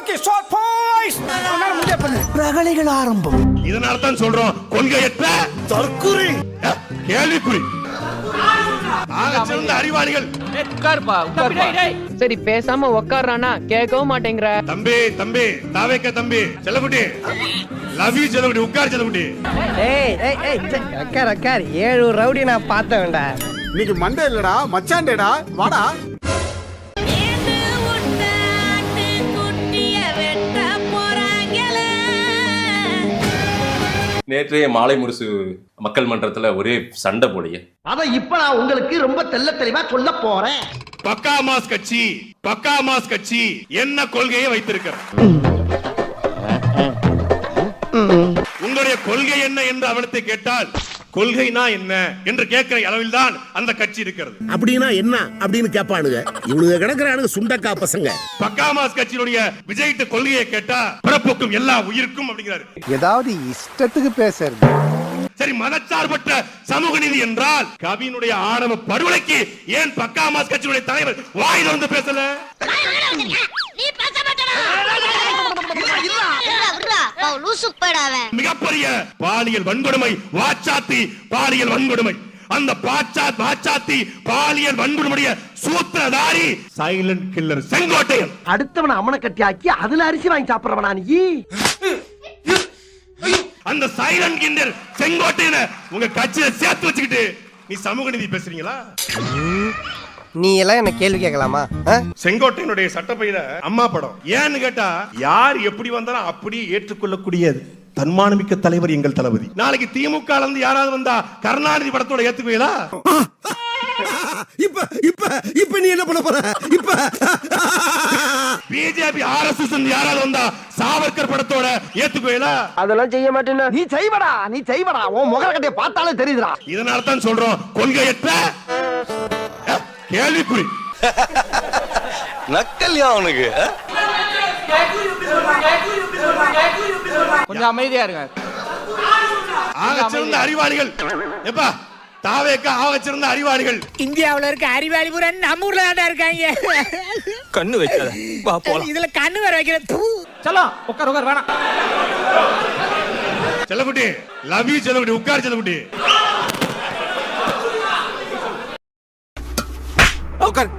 Okay short boys பிரகலைகள் ஆரம்பம். இதனால தான் சொல்றோம் கொள்கையற்ற தற்குறி கேள்விக்குறி சிறந்த அறிவாளிகள். சரி பேசாம உட்கார்றானா கேட்கவும் மாட்டேங்கிற. தம்பி தம்பி தாவேக்க தம்பி செல்லகுட்டி லவ் யூ செல்லகுட்டி உட்கார் செல்லகுட்டி. உட்கார் 7 ரவுடி நான் பார்த்த வேண்டா. இன்னைக்கு மண்டே இல்லடா மச்சாண்டேடா வாடா. நேற்றைய மாலை முரசு மக்கள் மன்றத்துல ஒரே சண்டை போலியே. அத இப்ப நான் உங்களுக்கு ரொம்ப தெளிவா சொல்ல போறேன். பக்கா மாஸ் கட்சி என்ன கொள்கையை வைத்திருக்கிறார்? உங்களுடைய கொள்கை என்ன என்று அவனத்தை கேட்டால் கொள்கைனா என்ன என்று கேட்கிற அளவில் தான் அந்த கட்சி இருக்கிறது. அப்படின்னா என்ன அப்படின்னு கேட்பானுங்க. இவனுங்க கிடக்குறானுங்க சுண்டக்கா பசங்க. பக்கா மாஸ் கட்சியினுடைய விஜய்கிட்ட கொள்கையை கேட்டா பிறப்புக்கும் எல்லா உயிருக்கும் அப்படிங்கிறாரு. ஏதாவது இஷ்டத்துக்கு பேசுறது. சரி மதச்சார்பற்ற சமூக நீதி என்றால் கவியினுடைய ஆணவ படுகொலைக்கு ஏன் பக்கா மாஸ் கட்சியினுடைய தலைவர் வாயில வந்து பேசல? மிகப்பெரிய பாலியல் வன்கொடுமை வாச்சாத்தி பாலியல் வன்கொடுமை. அந்த வாச்சாத்தி பாலியல் வன்கொடுமைய சூத்திரதாரி சைலண்ட் கில்லர் செங்கோட்டையன். அடுத்தவன அமன கட்டி ஆக்கி அதுல அரிசி வாங்கி சாப்பிடுறவனா நீ? அந்த சைலண்ட் கில்லர் செங்கோட்டையனை உங்க கட்சியில சேர்த்து வச்சுக்கிட்டு நீ சமூக நீதி பேசுறீங்களா? நீ எல்லாம் என்ன கேள்வி கேட்கலாமா? செங்கோட்டையனுடைய சட்டப்பையில அம்மா படம் ஏன்னு கேட்டா யார் எப்படி வந்தாலும் அப்படியே ஏற்றுக்கொள்ளக்கூடியது தன்மானமிக்க தலைவர் எங்கள் தளபதி. நாளைக்கு திமுக இருந்து யாராவது வந்தா கருணாநிதி படத்தோட ஏத்துக்குவீங்களா? இப்ப நீ என்ன பண்ண போற? இப்ப பிஜேபி ஆர்எஸ்எஸ் யாராவது வந்தா சாவர்கர் படத்தோட ஏத்துக்குவீங்களா? அதெல்லாம் செய்ய மாட்டேன்னா நீ செய்வடா உன் முகர கட்டைய பார்த்தாலே தெரியுதுடா. இதனால தான் சொல்றோம் கொள்கையற்ற கேள்விக்குறி. நக்கல்யா அவனுக்கு. கொஞ்சம் அமைதியா இருங்க. ஆகச்சிறந்த அறிவாளிகள் எப்பா தாவேக்கா ஆகச்சிறந்த அறிவாளிகள். இந்தியாவுல இருக்க அறிவாளி பூரா நம்ம ஊர்ல தான் இருக்காங்க. கண்ணு வைக்காத வா போலாம். இதுல கண்ணு வர வைக்கிற சலோ உட்கார் வேணாம். செல்லகுட்டி லவ் யூ செல்லகுட்டி உட்கார் செல்லகுட்டி. உட்கார்.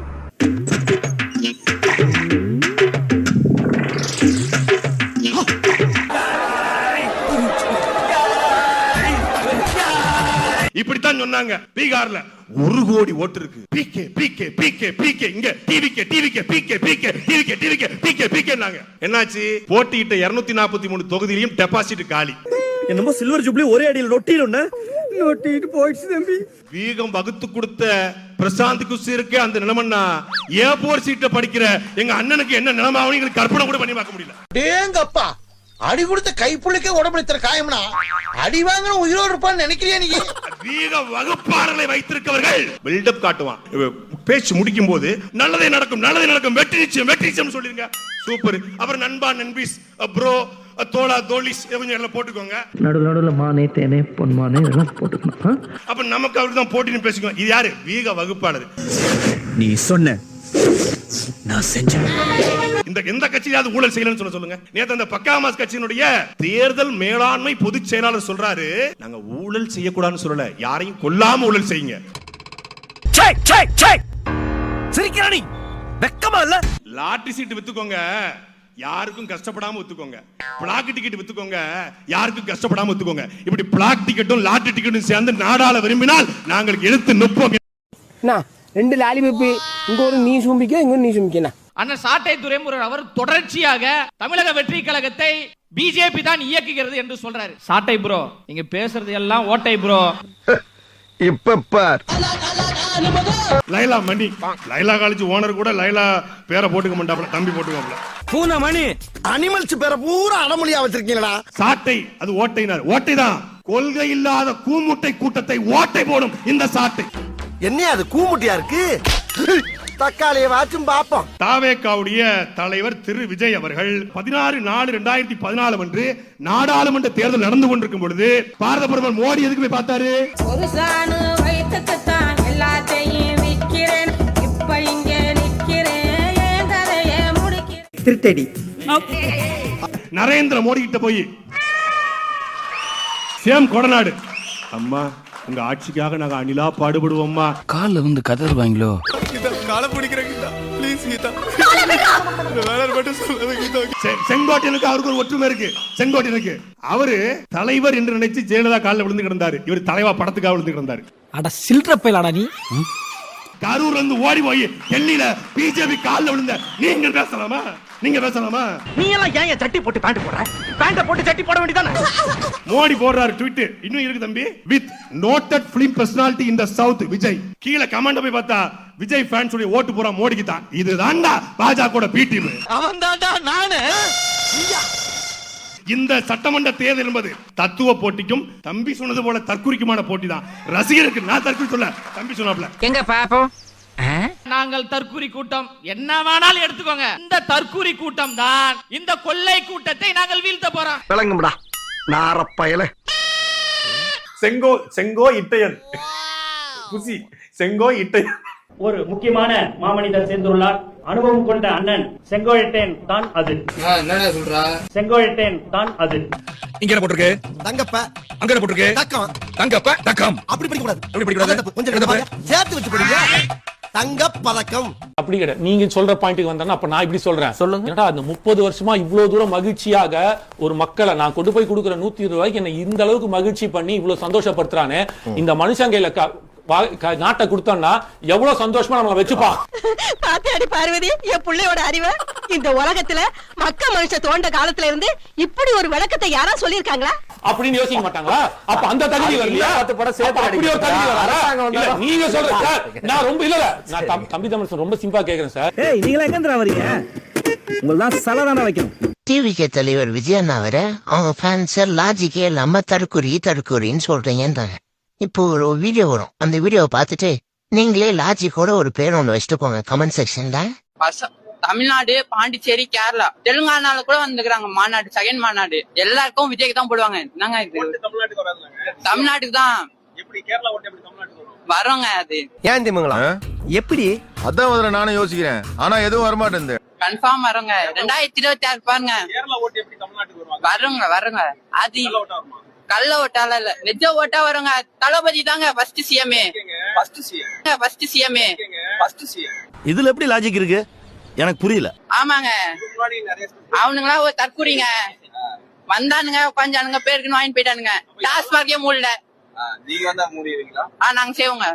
இப்படித்தான் சொன்னாங்க பீகார்ல 1 கோடி ஓட்டு இருக்கு. பிகே பிகே பிகே பிகே இங்க TVK TVK PK PK TVK TVK PK PK நாங்க. என்னாச்சு? போட்டியிட்ட 243 தொகுதியிலும் டெபாசிட் காலி. என்னமோ சில்வர் ஜூப்ளி ஒரே அடியில் நொட்டிடும்னா நோட்டிட்டு போயிடுச்சு தம்பி. வீகம் வகுத்து கொடுத்த பிரசாந்த் குஸ்ஸிருக்கு அந்த நிலைமைன்னா ஏர்போர்ட் சீட்ல படிக்கிற எங்க அண்ணனுக்கு என்ன நிலைமை ஆகும் கற்பனை கூட பண்ணி பார்க்க முடியல. டேங்கப்பா அடி கொடுத்த கைப்புள்ளிக்கே உடம்புல காயம்னா அடி வாங்கின உயிரோடு இருப்பான்னு நினைக்கிறியா நீ? வீக வகுப்பாளர்களை வைத்திருக்கவர்கள் பில்டப் காட்டுவான். பேச்சு முடிக்கும் போது நல்லதே நடக்கும் வெற்றி நிச்சயம் சொல்லிருங்க. சூப்பர். அப்புறம் நண்பா நண்பீஸ் ப்ரோ தோலா தோலிஸ் எல்லாம் போட்டுக்கோங்க. நடுவுல மானே தேனே பொன்மானே இதெல்லாம் போட்டுக்கணும். அப்ப நமக்கு அவர்தான் போட்டின்னு பேசிக்கோ. இது யாரு? வீக வகுப்பாளர். நீ சொன்ன நான் செஞ்சேன். இந்த எந்த கட்சியாவது ஊழல் செய்யலன்னு சொல்லுங்க. நேத்து அந்த பக்கா மாஸ் கட்சியினுடைய தேர்தல் மேலாண்மை பொதுச் செயலாளர் சொல்றாரு நாங்க ஊழல் செய்யக்கூடாதுன்னு சொல்லல, யாரையும் கொல்லாம ஊழல் செய்யுங்க. சிரிக்கிறானி வெக்கமா இல்ல? லாட்டரி சீட்டு வித்துக்கோங்க, யாருக்கும் கஷ்டப்படாம வித்துக்கோங்க. பிளாக் டிக்கெட் வித்துக்கோங்க, யாருக்கும் கஷ்டப்படாம வித்துக்கோங்க. இப்படி பிளாக் டிக்கெட்டும் லாட்டரி டிக்கெட்டும் சேர்ந்து நாடாள விரும்பினால் நாங்கள் எடுத்து நிற்போம். 2 லாலிபப்பு இங்க ஒரு நீ சும்பிக்க இங்க நீ சும்பிக்கனா. அண்ணன் சாட்டை துரைமுருகன் அவர் தொடர்ச்சியாக தமிழக வெற்றி கழகத்தை பிஜேபி தான் இயக்குகிறது என்று சொல்றாரு. சாட்டை ப்ரோ நீங்க பேசுறது எல்லாம் ஓட்டை ப்ரோ. இப்ப பார் லைலா மணி லைலா காலேஜ் ஓனர் கூட லைலா பேரை போட்டுக்க மாட்டாப்ல, தம்பி போட்டுக்கோப்ல. பூனா மணி அனிமல்ஸ் பேரை பூரா அடமொழியா வச்சிருக்கீங்களா? சாட்டை அது ஓட்டைனார். ஓட்டைதான் கொள்கை இல்லாத கூமுட்டை கூட்டத்தை ஓட்டை போடும் இந்த சாட்டை. என்ன அது கூமுட்டியா இருக்கு? தக்காளியை வாச்சும் பாப்போம். தாவேக்காவுடைய தலைவர் திரு விஜய் அவர்கள் 16/4/2014 அன்று நாடாளுமன்ற தேர்தல் நடந்து கொண்டிருக்கும் பொழுது பாரத பிரதமர் மோடி எதுக்கு போய் பார்த்தாரு? ஒரு சாணு வயிற்றுக்குத்தான் எல்லாத்தையும் விக்கிறேன், இப்ப இங்க நிக்கிறேன், என் கதையை முடிக்கிறேன். திருத்தடி நரேந்திர மோடி கிட்ட போய் சேம் கொடநாடு, அம்மா உங்க ஆட்சிக்காக நாங்க அணிலா பாடுபடுவோம்மா. கால்ல வந்து கதறுவாங்களோ. காலை பிடிக்கிறேன் கீதா ப்ளீஸ் கீதா வேற மட்டும் சொல்லாத கீதா. செங்கோட்டையனுக்கு அவருக்கு ஒரு ஒற்றுமை இருக்கு. செங்கோட்டையனுக்கு அவரு தலைவர் என்று நினைச்சு ஜெயலலிதா காலில் விழுந்து கிடந்தாரு, இவர் தலைவா படத்துக்காக விழுந்து கிடந்தாரு. அட சில்றப்பையிலாடா நீ. கரூர்ல இருந்து ஓடி போய் டெல்லியில பிஜேபி காலில் விழுந்த நீங்க பேசலாமா? நீங்க பேசலாமா? நீ எல்லாம் ஏன் சட்டி போட்டு பேண்ட் போடுற? பேண்ட போட்டு சட்டி போட வேண்டியதானே? மோடி போடுறாரு ட்வீட், இன்னும் இருக்கு தம்பி. With noted film personality in the south Vijay. கீழ கமெண்ட் போய் பார்த்தா விஜய் ஃபேன்ஸ் உடைய ஓட்டு பூரா மோடிக்கு தான். இதுதான்டா பாஜகவோட பி டீம். அவன்தான்டா நானு. இந்த சட்டமன்ற தேர்தல் என்பது தத்துவ போட்டிக்கும் தம்பி சொன்னது போல தற்குறிக்குமான போட்டி தான். ரசிகருக்கு நான் தற்குறி சொல்ல, தம்பி சொன்னாப்ல. எங்க பாப்போம். நாங்கள் தற்கூரி கூட்டம் என்ன வேணாலும் எடுத்துக்கோங்க. இந்த தற்கூரி கூட்டம் தான் இந்த கொள்ளை கூட்டத்தை நாங்கள் வீழ்த்த போறோம். விளங்கும்டா நாரப்பயல. செங்கோ இட்டையன் குசி செங்கோ இட்டையன். ஒரு முக்கியமான மாமனிதர் சேர்ந்துள்ளார். அனுபவம் கொண்ட அண்ணன் செங்கோட்டையன் தான் அது. என்னடா சொல்றா? செங்கோட்டையன் தான் அது. இங்க என்ன போட்டிருக்கு? தங்கப்ப அங்க என்ன போட்டிருக்கு? தக்கம். தங்கப்ப தக்கம். அப்படி படிக்க கூடாது. எப்படி படிக்கிறது? கொஞ்சம் சேர்த்து வச்சு படிங்க. தங்க பதக்கம். அப்படி கிடையாது. நீங்க சொல்ற பாயிண்ட்டுக்கு வந்தா அப்ப நான் இப்படி சொல்றேன். சொல்லுங்க. ஏன்னா அந்த 30 வருஷமா இவ்வளவு தூரம் மகிழ்ச்சியாக ஒரு மக்களை நான் கொண்டு போய் கொடுக்குற 120 ரூபாய்க்கு என்ன இந்த அளவுக்கு மகிழ்ச்சி பண்ணி இவ்வளவு சந்தோஷப்படுத்துறானே, இந்த மனுஷங்கையில நாட்டை கொடுத்தோம்னா எவ்வளவு சந்தோஷமா நம்மள வச்சுப்பான். பாத்தாடி பார்வதி, என் பிள்ளையோட அறிவை. இந்த உலகத்துல மக்க மனுஷ தோண்ட காலத்துல இருந்து இப்படி ஒரு விளக்கத்தை யாரா சொல்லிருக்காங்களா அப்படின்னு யோசிக்க மாட்டாங்களா? அப்ப அந்த தகுதி வரலையா? அப்படி ஒரு தகுதி வராதா? நீங்க சொல்றீங்க. நான் ரொம்ப இல்ல நான் தம்பி தமிழ் ரொம்ப சிம்பிளா கேக்குறேன் சார். ஏய் நீங்களா எங்கன்றா வரீங்க? உங்களதான் சலதான வைக்கணும். டிவிகே தலைவர் விஜய் அண்ணா வர அவங்க ஃபேன்ஸ் லாஜிக்கே இல்லாம தற்குறின்னு சொல்றீங்கன்றாங்க. இப்போ ஒரு வீடியோ வரும், அந்த வீடியோவை பார்த்துட்டு நீங்களே லாஜிக்கோட ஒரு பேர் ஒன்று வச்சுட்டு போங்க கமெண்ட் செக்ஷன்ல. தமிழ்நாடு, பாண்டிச்சேரி, கேரளா, தெலுங்கானால கூட வந்துக்கிறாங்க மாநாடு, செகண்ட் மாநாடு. எல்லாருக்கும் விஜய்க்கு தான் போடுவாங்க. என்னங்க இது? தமிழ்நாட்டுக்கு தான். வரோங்க. அது ஏன் திமுங்களா? எப்படி? அதான் நானும் யோசிக்கிறேன், ஆனா எதுவும் வரமாட்டேன். கன்ஃபார்ம் வரோங்க. 2026 பாருங்க. வரோங்க. அது கள்ள ஓட்டால இல்ல, நிஜ ஓட்டா வருங்க. தளபதி தாங்க ஃபர்ஸ்ட் சிஎம்ஏ. இதுல எப்படி லாஜிக் இருக்கு? எனக்கு புரியல. ஆமாங்க, அவனுங்களா ஒரு தற்கூரிங்க. வந்தானுங்க, உட்காந்தானுங்க, பேருக்கு வாங்கி போயிட்டானுங்க. டாஸ்மார்க்கே மூடல. நீங்க வந்தா மூடிடுவீங்களா? நாங்க செய்வோங்க.